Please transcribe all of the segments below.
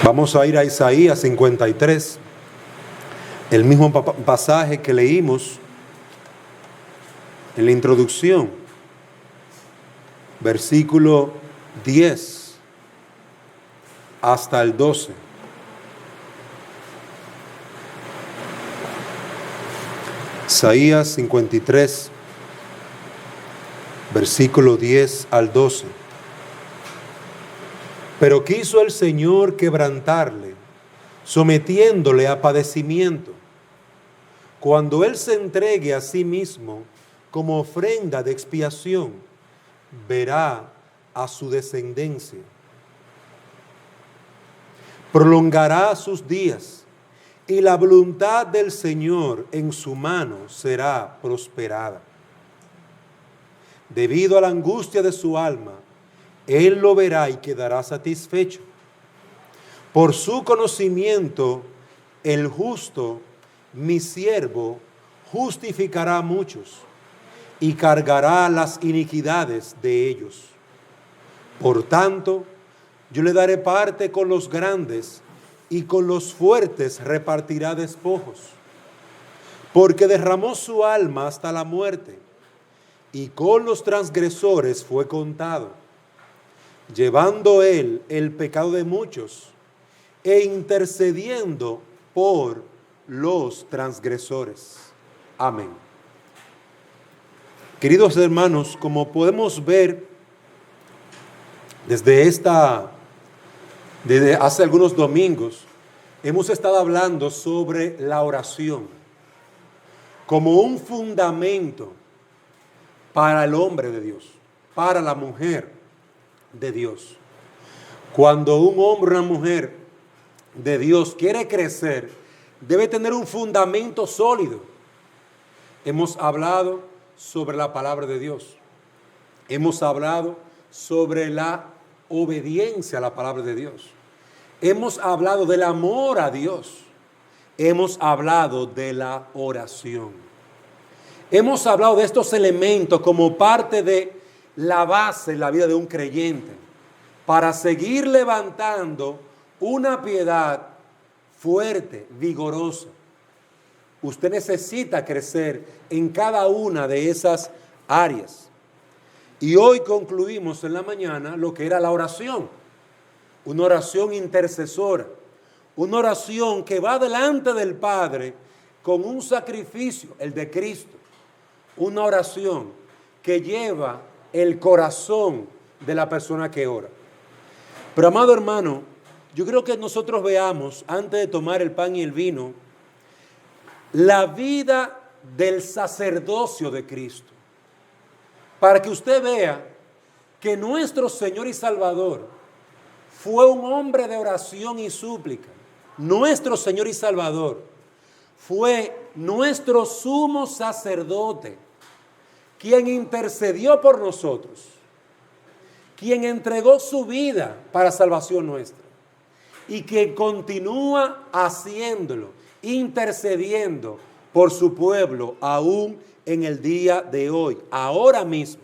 Vamos a ir a Isaías 53, el mismo pasaje que leímos en la introducción, versículo 10 hasta el 12. Isaías 53, versículo 10 al 12. Pero quiso el Señor quebrantarle, sometiéndole a padecimiento. Cuando Él se entregue a sí mismo como ofrenda de expiación, verá a su descendencia. Prolongará sus días, y la voluntad del Señor en su mano será prosperada. Debido a la angustia de su alma, Él lo verá y quedará satisfecho. Por su conocimiento, el justo, mi siervo, justificará a muchos y cargará las iniquidades de ellos. Por tanto, yo le daré parte con los grandes y con los fuertes repartirá despojos, porque derramó su alma hasta la muerte y con los transgresores fue contado, llevando Él el pecado de muchos e intercediendo por los transgresores. Amén. Queridos hermanos, como podemos ver desde hace algunos domingos, hemos estado hablando sobre la oración como un fundamento para el hombre de Dios, para la mujer de Dios. Cuando un hombre o una mujer de Dios quiere crecer, debe tener un fundamento sólido. Hemos hablado sobre la palabra de Dios. Hemos hablado sobre la obediencia a la palabra de Dios. Hemos hablado del amor a Dios. Hemos hablado de la oración. Hemos hablado de estos elementos como parte de la base en la vida de un creyente para seguir levantando una piedad fuerte, vigorosa. Usted necesita crecer en cada una de esas áreas. Y hoy concluimos en la mañana lo que era la oración. Una oración intercesora. Una oración que va delante del Padre con un sacrificio, el de Cristo. Una oración que lleva el corazón de la persona que ora. Pero amado hermano, yo creo que nosotros veamos, antes de tomar el pan y el vino, la vida del sacerdocio de Cristo. Para que usted vea que nuestro Señor y Salvador fue un hombre de oración y súplica. Nuestro Señor y Salvador fue nuestro sumo sacerdote, quien intercedió por nosotros, quien entregó su vida para salvación nuestra y que continúa haciéndolo, intercediendo por su pueblo aún en el día de hoy, ahora mismo.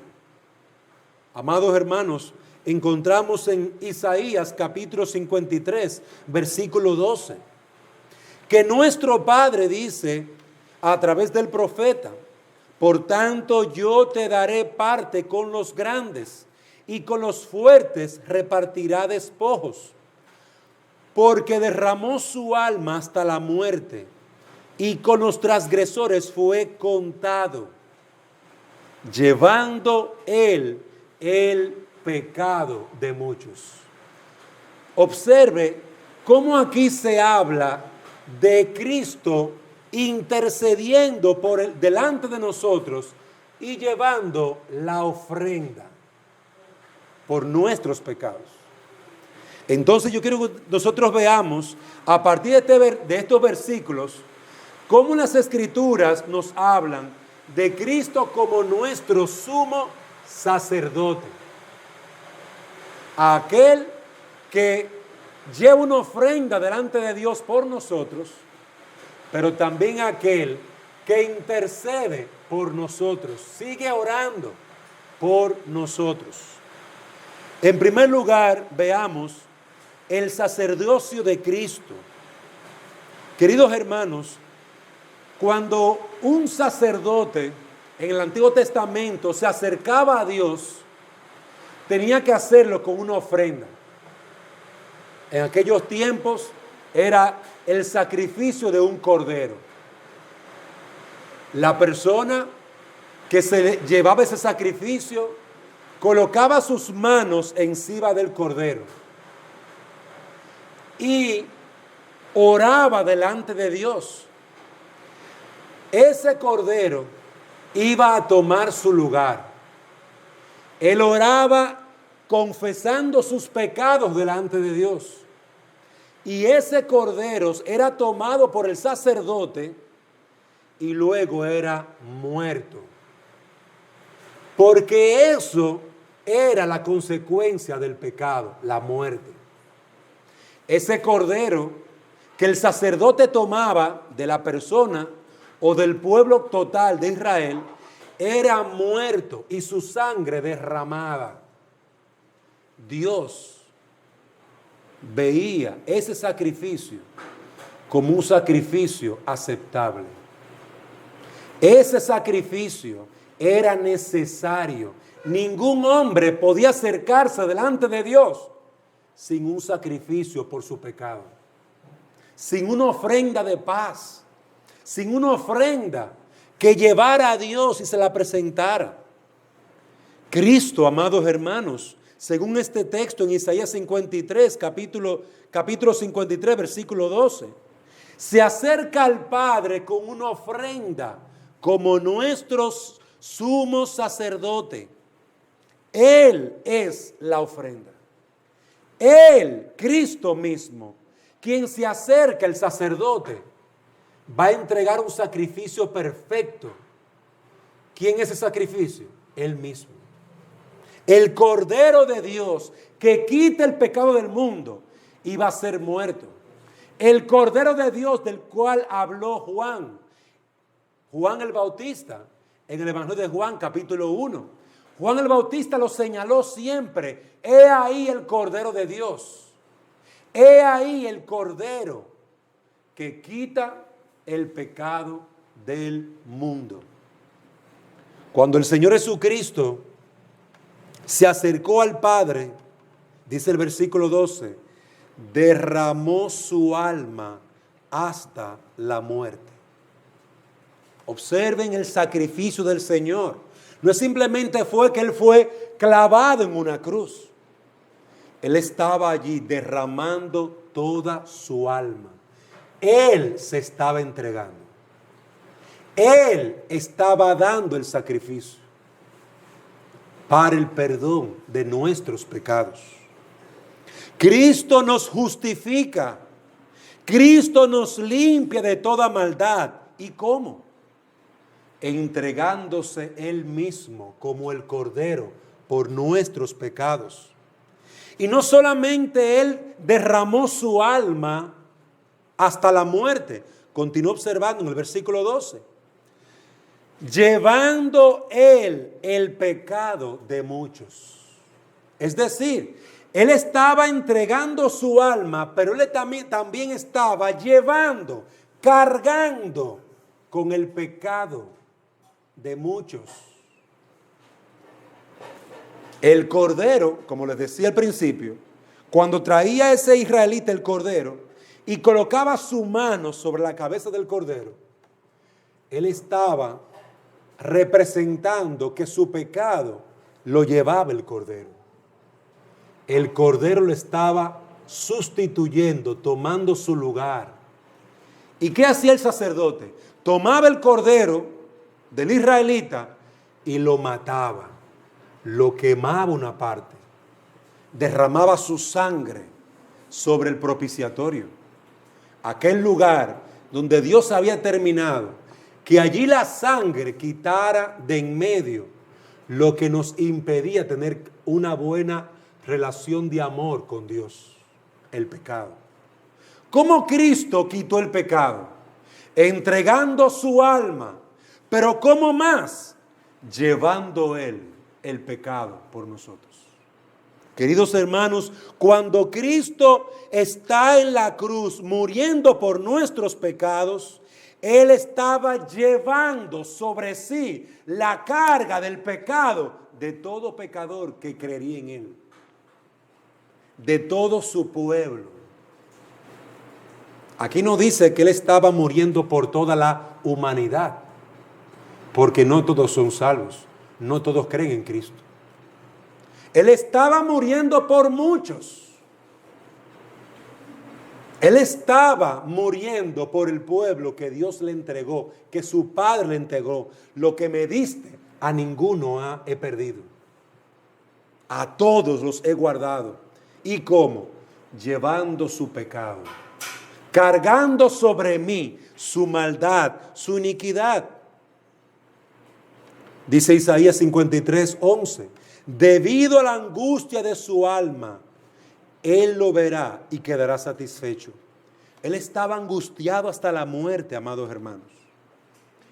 Amados hermanos, encontramos en Isaías capítulo 53, versículo 12, que nuestro Padre dice a través del profeta: por tanto yo te daré parte con los grandes y con los fuertes repartirá despojos, porque derramó su alma hasta la muerte y con los transgresores fue contado, llevando Él el pecado de muchos. Observe cómo aquí se habla de Cristo intercediendo delante de nosotros y llevando la ofrenda por nuestros pecados. Entonces yo quiero que nosotros veamos a partir de estos versículos cómo las Escrituras nos hablan de Cristo como nuestro sumo sacerdote, aquel que lleva una ofrenda delante de Dios por nosotros, pero también aquel que intercede por nosotros, sigue orando por nosotros. En primer lugar, veamos el sacerdocio de Cristo. Queridos hermanos, cuando un sacerdote en el Antiguo Testamento se acercaba a Dios, tenía que hacerlo con una ofrenda. En aquellos tiempos era el sacrificio de un cordero. La persona que se llevaba ese sacrificio colocaba sus manos encima del cordero y oraba delante de Dios. Ese cordero iba a tomar su lugar. Él oraba confesando sus pecados delante de Dios. Y ese cordero era tomado por el sacerdote y luego era muerto. Porque eso era la consecuencia del pecado, la muerte. Ese cordero que el sacerdote tomaba de la persona o del pueblo total de Israel era muerto y su sangre derramada. Dios veía ese sacrificio como un sacrificio aceptable. Ese sacrificio era necesario. Ningún hombre podía acercarse delante de Dios sin un sacrificio por su pecado, sin una ofrenda de paz, sin una ofrenda que llevara a Dios y se la presentara. Cristo, amados hermanos, según este texto en Isaías 53, capítulo 53, versículo 12, se acerca al Padre con una ofrenda como nuestro sumo sacerdote. Él es la ofrenda. Él, Cristo mismo, quien se acerca al sacerdote, va a entregar un sacrificio perfecto. ¿Quién es ese sacrificio? Él mismo. El Cordero de Dios que quita el pecado del mundo iba a ser muerto. El Cordero de Dios del cual habló Juan el Bautista, en el Evangelio de Juan, capítulo 1. Juan el Bautista lo señaló siempre. He ahí el Cordero de Dios. He ahí el Cordero que quita el pecado del mundo. Cuando el Señor Jesucristo se acercó al Padre, dice el versículo 12, derramó su alma hasta la muerte. Observen el sacrificio del Señor. No simplemente fue que Él fue clavado en una cruz. Él estaba allí derramando toda su alma. Él se estaba entregando. Él estaba dando el sacrificio para el perdón de nuestros pecados. Cristo nos justifica. Cristo nos limpia de toda maldad. ¿Y cómo? Entregándose Él mismo como el Cordero por nuestros pecados. Y no solamente Él derramó su alma hasta la muerte. Continúa observando en el versículo 12. Llevando Él el pecado de muchos. Es decir, Él estaba entregando su alma, pero Él también estaba llevando, cargando con el pecado de muchos. El cordero, como les decía al principio, cuando traía ese israelita el cordero y colocaba su mano sobre la cabeza del cordero, él estaba representando que su pecado lo llevaba el cordero. El cordero lo estaba sustituyendo, tomando su lugar. ¿Y qué hacía el sacerdote? Tomaba el cordero del israelita y lo mataba, lo quemaba una parte, derramaba su sangre sobre el propiciatorio, aquel lugar donde Dios había determinado que allí la sangre quitara de en medio lo que nos impedía tener una buena relación de amor con Dios, el pecado. ¿Cómo Cristo quitó el pecado? Entregando su alma. Pero ¿cómo más? Llevando Él el pecado por nosotros. Queridos hermanos, cuando Cristo está en la cruz muriendo por nuestros pecados, Él estaba llevando sobre sí la carga del pecado de todo pecador que creería en Él, de todo su pueblo. Aquí no dice que Él estaba muriendo por toda la humanidad, porque no todos son salvos, no todos creen en Cristo. Él estaba muriendo por muchos. Él estaba muriendo por el pueblo que Dios le entregó, que su Padre le entregó. Lo que me diste, a ninguno he perdido. A todos los he guardado. ¿Y cómo? Llevando su pecado, cargando sobre mí su maldad, su iniquidad. Dice Isaías 53:11. Debido a la angustia de su alma, Él lo verá y quedará satisfecho. Él estaba angustiado hasta la muerte, amados hermanos.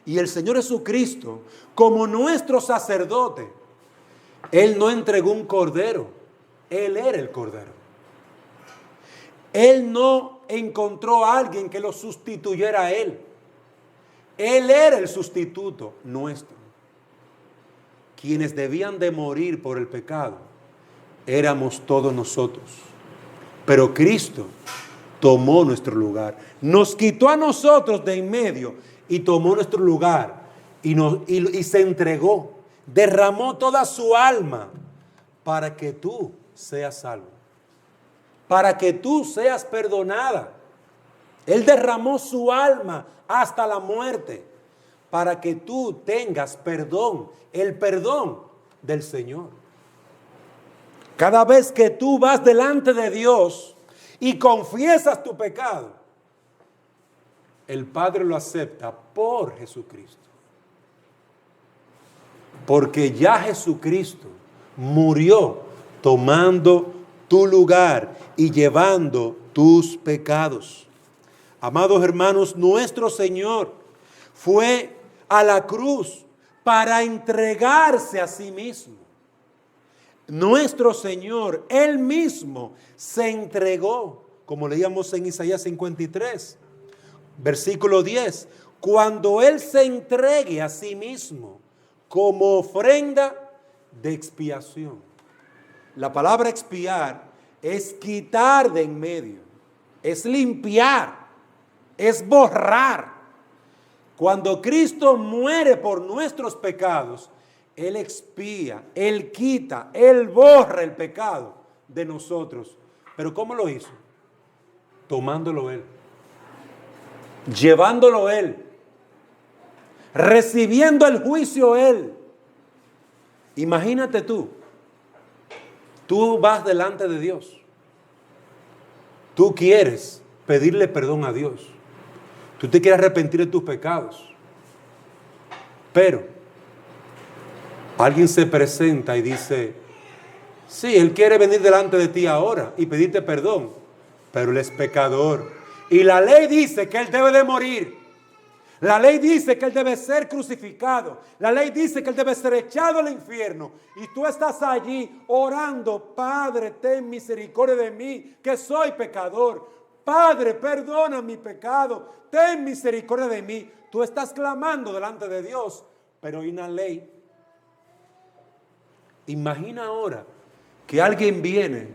Y el Señor Jesucristo, como nuestro sacerdote, Él no entregó un cordero, Él era el cordero. Él no encontró a alguien que lo sustituyera a Él. Él era el sustituto nuestro. Quienes debían de morir por el pecado éramos todos nosotros. Pero Cristo tomó nuestro lugar. Nos quitó a nosotros de en medio y tomó nuestro lugar y se entregó. Derramó toda su alma para que tú seas salvo. Para que tú seas perdonada. Él derramó su alma hasta la muerte para que tú tengas perdón, el perdón del Señor. Cada vez que tú vas delante de Dios y confiesas tu pecado, el Padre lo acepta por Jesucristo. Porque ya Jesucristo murió tomando tu lugar y llevando tus pecados. Amados hermanos, nuestro Señor fue a la cruz para entregarse a sí mismo. Nuestro Señor, Él mismo, se entregó, como leíamos en Isaías 53, versículo 10, cuando Él se entregue a sí mismo como ofrenda de expiación. La palabra expiar es quitar de en medio, es limpiar, es borrar. Cuando Cristo muere por nuestros pecados, Él expía, Él quita, Él borra el pecado de nosotros. ¿Pero cómo lo hizo? Tomándolo Él, llevándolo Él, recibiendo el juicio Él. Imagínate tú vas delante de Dios, tú quieres pedirle perdón a Dios. Tú te quieres arrepentir de tus pecados, pero alguien se presenta y dice, sí, Él quiere venir delante de ti ahora y pedirte perdón, pero Él es pecador. Y la ley dice que Él debe de morir. La ley dice que Él debe ser crucificado. La ley dice que Él debe ser echado al infierno. Y tú estás allí orando, Padre, ten misericordia de mí, que soy pecador. Padre, perdona mi pecado, ten misericordia de mí. Tú estás clamando delante de Dios, pero hay una ley. Imagina ahora que alguien viene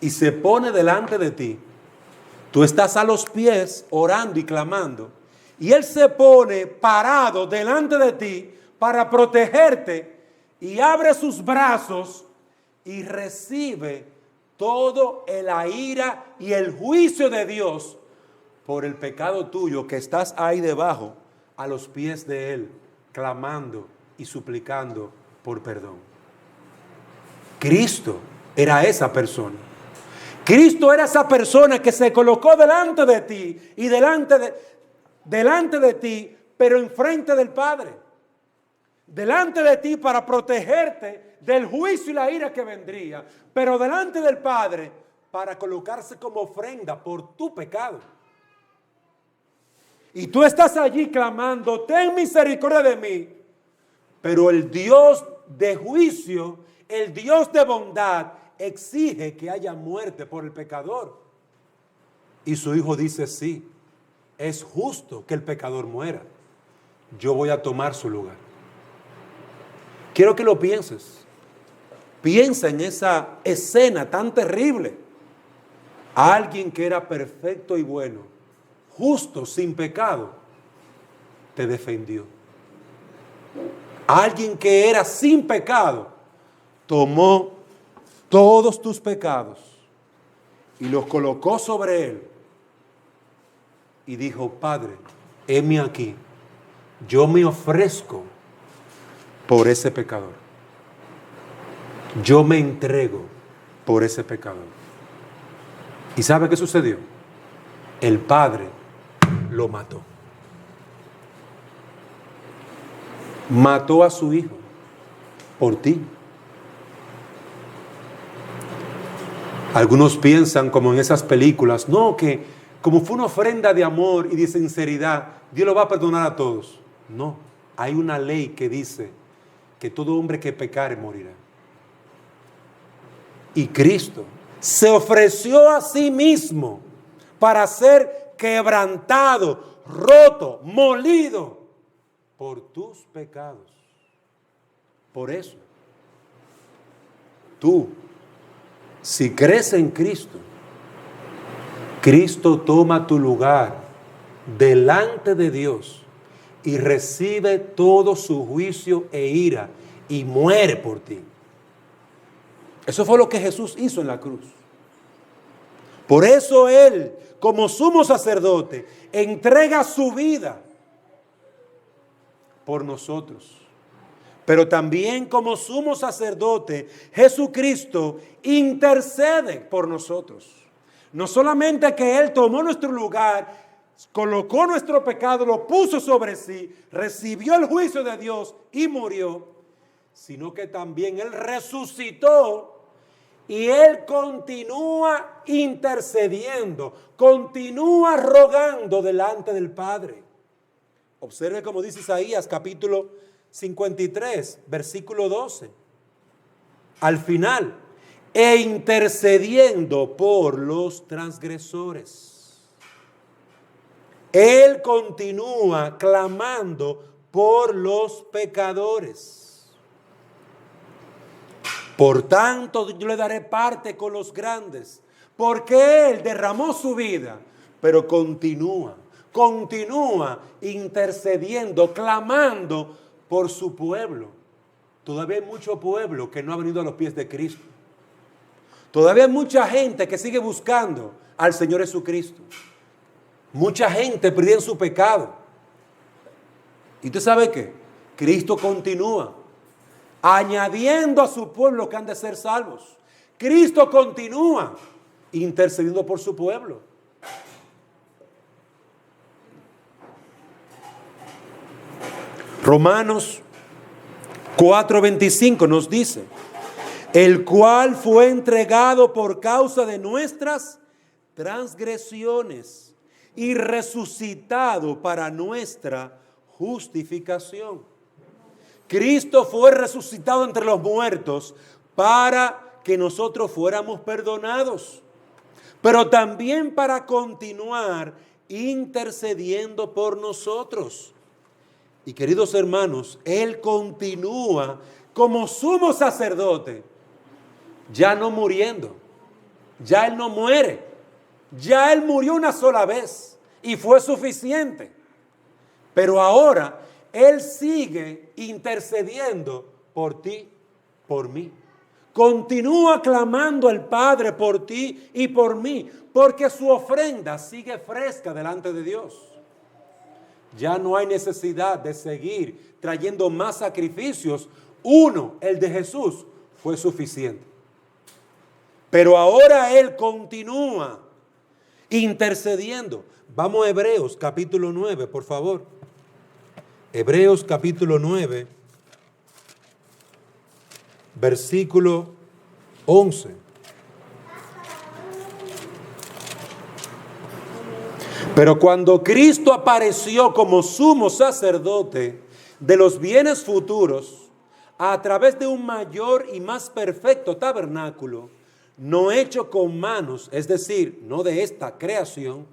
y se pone delante de ti. Tú estás a los pies orando y clamando, y Él se pone parado delante de ti para protegerte y abre sus brazos y recibe todo la ira y el juicio de Dios por el pecado tuyo, que estás ahí debajo a los pies de Él, clamando y suplicando por perdón. Cristo era esa persona. Cristo era esa persona que se colocó delante de ti y delante de ti, pero enfrente del Padre. Delante de ti para protegerte del juicio y la ira que vendría, pero delante del Padre para colocarse como ofrenda por tu pecado. Y tú estás allí clamando, ten misericordia de mí, pero el Dios de juicio, el Dios de bondad, exige que haya muerte por el pecador. Y su hijo dice, sí, es justo que el pecador muera. Yo voy a tomar su lugar. Quiero que lo pienses. Piensa en esa escena tan terrible. Alguien que era perfecto y bueno, justo, sin pecado, te defendió. Alguien que era sin pecado, tomó todos tus pecados y los colocó sobre él. Y dijo, Padre, heme aquí, yo me ofrezco por ese pecador. Yo me entrego por ese pecador. ¿Y sabe qué sucedió? El Padre lo mató. Mató a su hijo por ti. Algunos piensan como en esas películas, no, que como fue una ofrenda de amor y de sinceridad, Dios lo va a perdonar a todos. No, hay una ley que dice que todo hombre que pecare morirá. Y Cristo se ofreció a sí mismo para ser quebrantado, roto, molido por tus pecados. Por eso, tú, si crees en Cristo, Cristo toma tu lugar delante de Dios y recibe todo su juicio e ira y muere por ti. Eso fue lo que Jesús hizo en la cruz. Por eso Él, como sumo sacerdote, entrega su vida por nosotros. Pero también como sumo sacerdote, Jesucristo intercede por nosotros. No solamente que Él tomó nuestro lugar, colocó nuestro pecado, lo puso sobre sí, recibió el juicio de Dios y murió, sino que también Él resucitó y Él continúa intercediendo, continúa rogando delante del Padre. Observe como dice Isaías capítulo 53, versículo 12. Al final, e intercediendo por los transgresores. Él continúa clamando por los pecadores. Por tanto, yo le daré parte con los grandes, porque Él derramó su vida, pero continúa intercediendo, clamando por su pueblo. Todavía hay mucho pueblo que no ha venido a los pies de Cristo. Todavía hay mucha gente que sigue buscando al Señor Jesucristo. Mucha gente perdida en su pecado. ¿Y usted sabe qué? Cristo continúa añadiendo a su pueblo que han de ser salvos. Cristo continúa intercediendo por su pueblo. Romanos 4:25 nos dice, el cual fue entregado por causa de nuestras transgresiones y resucitado para nuestra justificación. Cristo fue resucitado entre los muertos para que nosotros fuéramos perdonados, pero también para continuar intercediendo por nosotros. Y queridos hermanos, Él continúa como sumo sacerdote, ya no muriendo, ya Él no muere, ya Él murió una sola vez y fue suficiente. Pero ahora Él sigue intercediendo por ti, por mí. Continúa clamando al Padre por ti y por mí, porque su ofrenda sigue fresca delante de Dios. Ya no hay necesidad de seguir trayendo más sacrificios. Uno, el de Jesús, fue suficiente. Pero ahora Él continúa intercediendo. Vamos a Hebreos capítulo 9, por favor. Hebreos capítulo 9, versículo 11. Pero cuando Cristo apareció como sumo sacerdote de los bienes futuros, a través de un mayor y más perfecto tabernáculo, no hecho con manos, es decir, no de esta creación,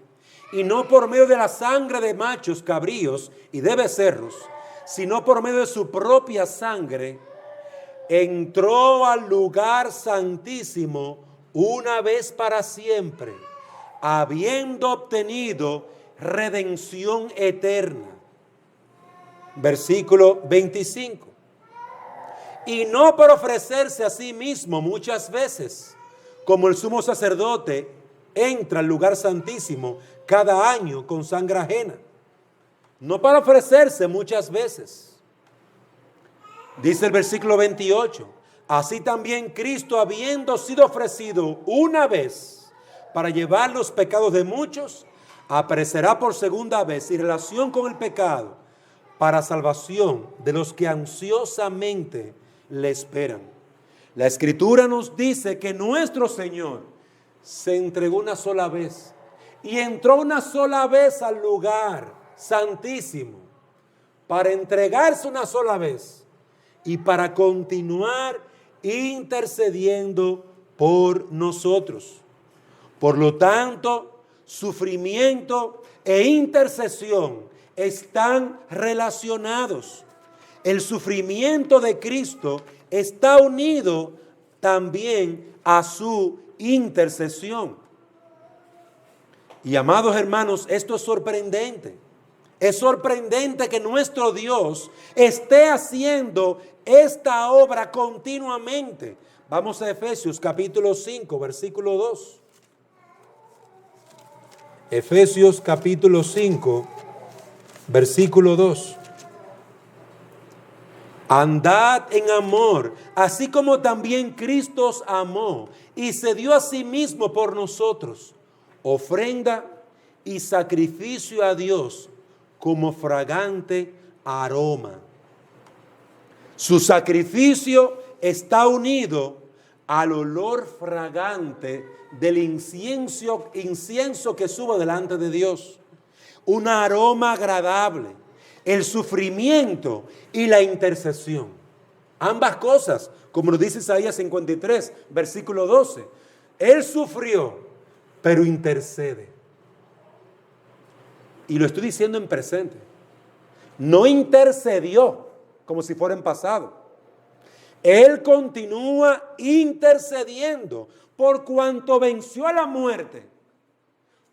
y no por medio de la sangre de machos, cabríos y de becerros, sino por medio de su propia sangre, entró al lugar santísimo una vez para siempre, habiendo obtenido redención eterna. Versículo 25. Y no por ofrecerse a sí mismo muchas veces, como el sumo sacerdote entra al lugar santísimo cada año con sangre ajena. No para ofrecerse muchas veces. Dice el versículo 28. Así también Cristo, habiendo sido ofrecido una vez para llevar los pecados de muchos, aparecerá por segunda vez en relación con el pecado para salvación de los que ansiosamente le esperan. La Escritura nos dice que nuestro Señor se entregó una sola vez y entró una sola vez al lugar santísimo para entregarse una sola vez y para continuar intercediendo por nosotros. Por lo tanto, sufrimiento e intercesión están relacionados. El sufrimiento de Cristo está unido también a su intercesión. Y amados hermanos, esto es sorprendente. Es sorprendente que nuestro Dios esté haciendo esta obra continuamente. Vamos a Efesios capítulo 5, versículo 2. Efesios capítulo 5, versículo 2. Andad en amor, así como también Cristo os amó y se dio a sí mismo por nosotros, ofrenda y sacrificio a Dios como fragante aroma. Su sacrificio está unido al olor fragante del incienso que sube delante de Dios. Un aroma agradable. El sufrimiento y la intercesión. Ambas cosas, como nos dice Isaías 53, versículo 12. Él sufrió, pero intercede. Y lo estoy diciendo en presente. No intercedió como si fuera en pasado. Él continúa intercediendo por cuanto venció a la muerte,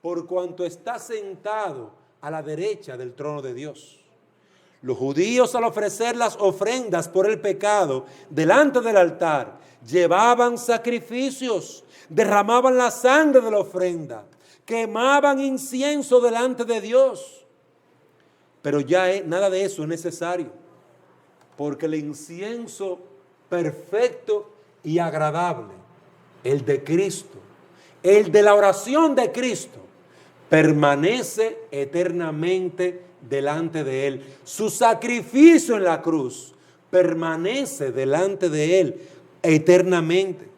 por cuanto está sentado a la derecha del trono de Dios. Los judíos, al ofrecer las ofrendas por el pecado delante del altar, llevaban sacrificios, derramaban la sangre de la ofrenda, quemaban incienso delante de Dios. Pero ya nada de eso es necesario, porque el incienso perfecto y agradable, el de Cristo, el de la oración de Cristo, permanece eternamente delante de Él. Su sacrificio en la cruz permanece delante de Él eternamente.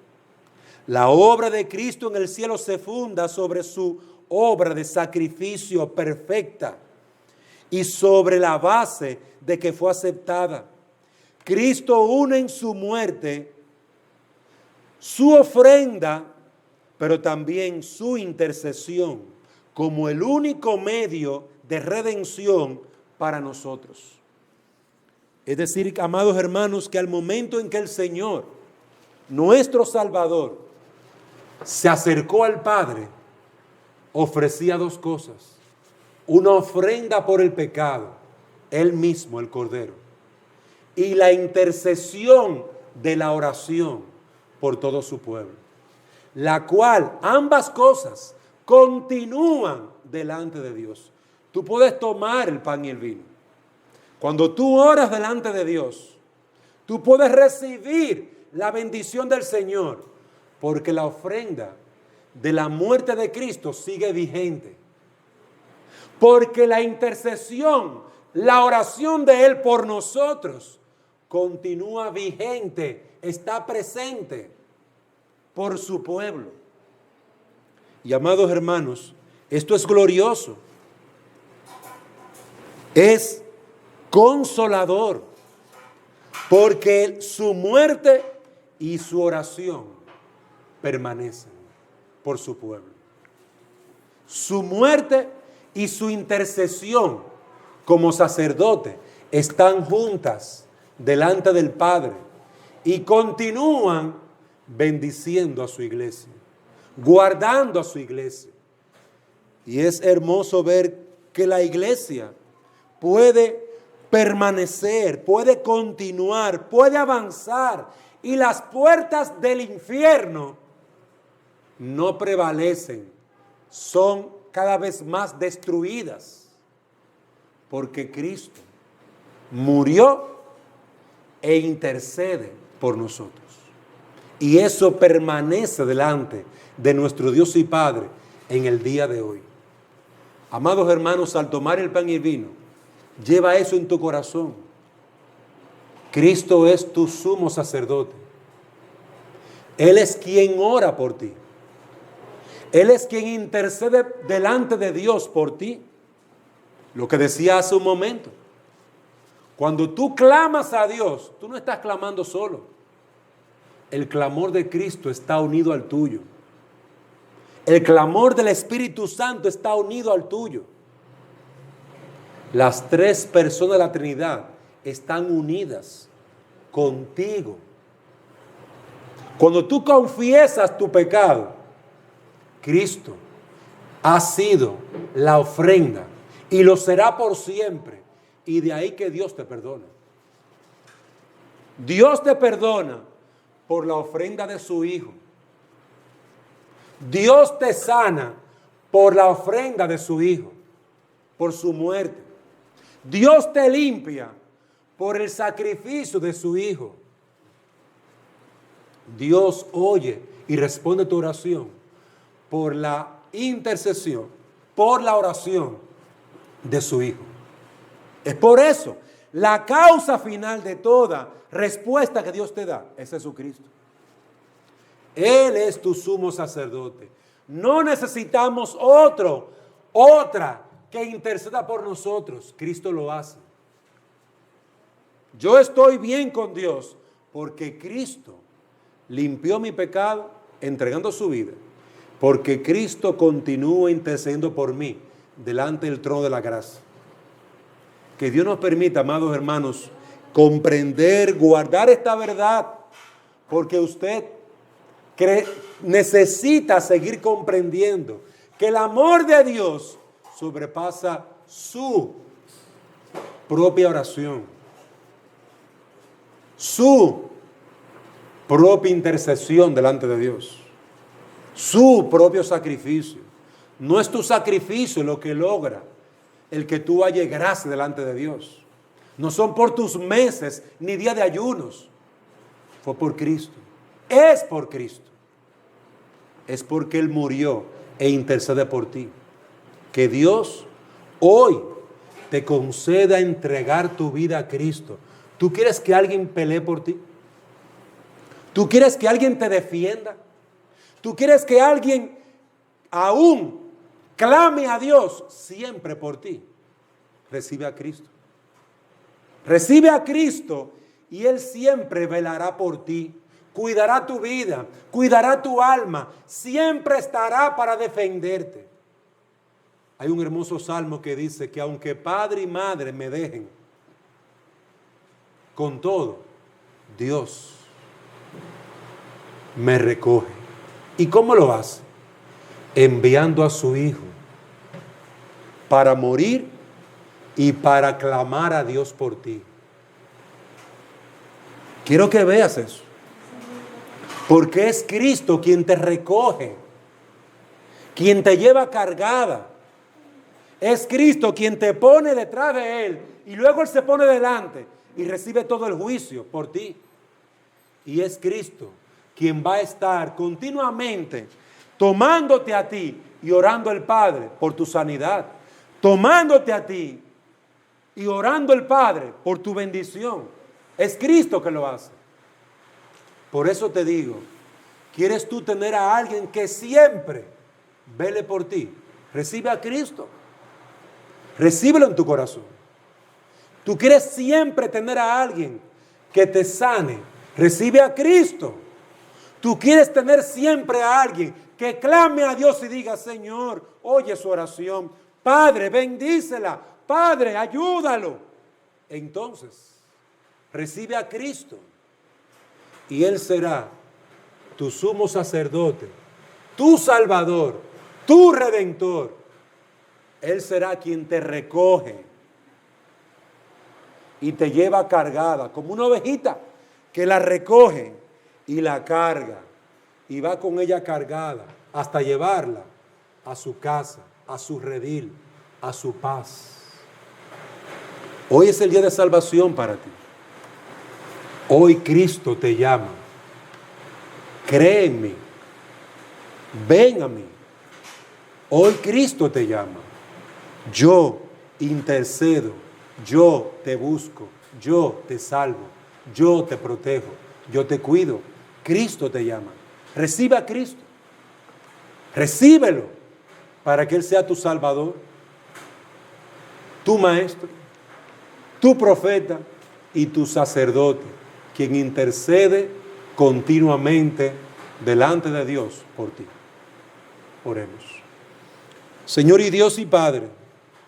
La obra de Cristo en el cielo se funda sobre su obra de sacrificio perfecta y sobre la base de que fue aceptada. Cristo une en su muerte su ofrenda, pero también su intercesión como el único medio de redención para nosotros. Es decir, amados hermanos, que al momento en que el Señor, nuestro Salvador, se acercó al Padre, ofrecía dos cosas: una ofrenda por el pecado, Él mismo, el Cordero, y la intercesión de la oración por todo su pueblo, la cual ambas cosas continúan delante de Dios. Tú puedes tomar el pan y el vino. Cuando tú oras delante de Dios, tú puedes recibir la bendición del Señor, porque la ofrenda de la muerte de Cristo sigue vigente. Porque la intercesión, la oración de Él por nosotros, continúa vigente, está presente por su pueblo. Y amados hermanos, esto es glorioso. Es consolador, porque su muerte y su oración permanecen por su pueblo. Su muerte y su intercesión como sacerdote están juntas delante del Padre y continúan bendiciendo a su iglesia, guardando a su iglesia. Y es hermoso ver que la iglesia puede permanecer, puede continuar, puede avanzar, y las puertas del infierno no prevalecen, son cada vez más destruidas, porque Cristo murió e intercede por nosotros. Y eso permanece delante de nuestro Dios y Padre en el día de hoy. Amados hermanos, al tomar el pan y el vino, lleva eso en tu corazón. Cristo es tu sumo sacerdote. Él es quien ora por ti. Él es quien intercede delante de Dios por ti. Lo que decía hace un momento. Cuando tú clamas a Dios, tú no estás clamando solo. El clamor de Cristo está unido al tuyo. El clamor del Espíritu Santo está unido al tuyo. Las tres personas de la Trinidad están unidas contigo. Cuando tú confiesas tu pecado, Cristo ha sido la ofrenda y lo será por siempre. Y de ahí que Dios te perdona. Dios te perdona por la ofrenda de su Hijo. Dios te sana por la ofrenda de su Hijo, por su muerte. Dios te limpia por el sacrificio de su Hijo. Dios oye y responde tu oración por la intercesión, por la oración de su Hijo. Es por eso, la causa final de toda respuesta que Dios te da es Jesucristo. Él es tu sumo sacerdote. No necesitamos otra que interceda por nosotros. Cristo lo hace. Yo estoy bien con Dios porque Cristo limpió mi pecado entregando su vida. Porque Cristo continúa intercediendo por mí delante del trono de la gracia. Que Dios nos permita, amados hermanos, comprender, guardar esta verdad, porque usted necesita seguir comprendiendo que el amor de Dios sobrepasa su propia oración, su propia intercesión delante de Dios, su propio sacrificio. No es tu sacrificio lo que logra el que tú halles gracia delante de Dios. No son por tus meses ni días de ayunos. Fue por Cristo. Es por Cristo. Es porque Él murió e intercede por ti. Que Dios hoy te conceda entregar tu vida a Cristo. ¿Tú quieres que alguien pelee por ti? ¿Tú quieres que alguien te defienda? ¿Tú quieres que alguien aún clame a Dios siempre por ti? Recibe a Cristo. Recibe a Cristo y Él siempre velará por ti. Cuidará tu vida, cuidará tu alma, siempre estará para defenderte. Hay un hermoso salmo que dice que aunque padre y madre me dejen, con todo, Dios me recoge. ¿Y cómo lo hace? Enviando a su Hijo para morir y para clamar a Dios por ti. Quiero que veas eso. Porque es Cristo quien te recoge, quien te lleva cargada. Es Cristo quien te pone detrás de Él y luego Él se pone delante y recibe todo el juicio por ti. Y es Cristo quien va a estar continuamente tomándote a ti y orando al Padre por tu sanidad, tomándote a ti y orando al Padre por tu bendición. Es Cristo que lo hace. Por eso te digo, ¿quieres tú tener a alguien que siempre vele por ti? Recibe a Cristo. Recíbelo en tu corazón. ¿Tú quieres siempre tener a alguien que te sane? Recibe a Cristo. Tú quieres tener siempre a alguien que clame a Dios y diga, Señor, oye su oración. Padre, bendícela. Padre, ayúdalo. Entonces, recibe a Cristo y Él será tu sumo sacerdote, tu Salvador, tu Redentor. Él será quien te recoge y te lleva cargada, como una ovejita que la recoge y la carga y va con ella cargada hasta llevarla a su casa, a su redil, a su paz. Hoy es el día de salvación para ti. Hoy Cristo te llama. Cree en mí. Ven a mí. Hoy Cristo te llama. Yo intercedo. Yo te busco. Yo te salvo. Yo te protejo. Yo te cuido. Cristo te llama. Recibe a Cristo. Recíbelo para que Él sea tu Salvador, tu Maestro, tu profeta y tu sacerdote, quien intercede continuamente delante de Dios por ti. Oremos. Señor y Dios y Padre,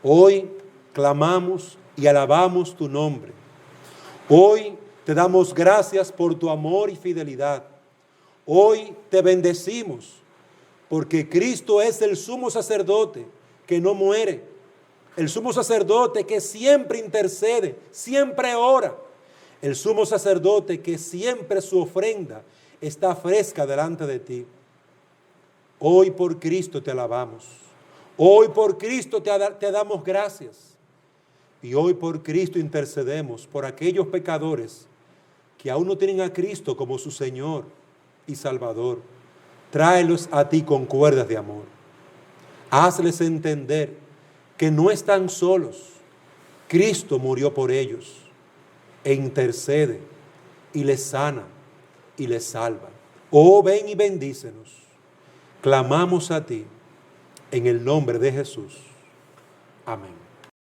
hoy clamamos y alabamos tu nombre. Hoy te damos gracias por tu amor y fidelidad. Hoy te bendecimos porque Cristo es el sumo sacerdote que no muere, el sumo sacerdote que siempre intercede, siempre ora, el sumo sacerdote que siempre su ofrenda está fresca delante de ti. Hoy por Cristo te alabamos, hoy por Cristo te damos gracias y hoy por Cristo intercedemos por aquellos pecadores que aún no tienen a Cristo como su Señor y Salvador. Tráelos a ti con cuerdas de amor. Hazles entender que no están solos. Cristo murió por ellos e intercede y les sana y les salva. Oh, ven y bendícenos. Clamamos a ti en el nombre de Jesús. Amén.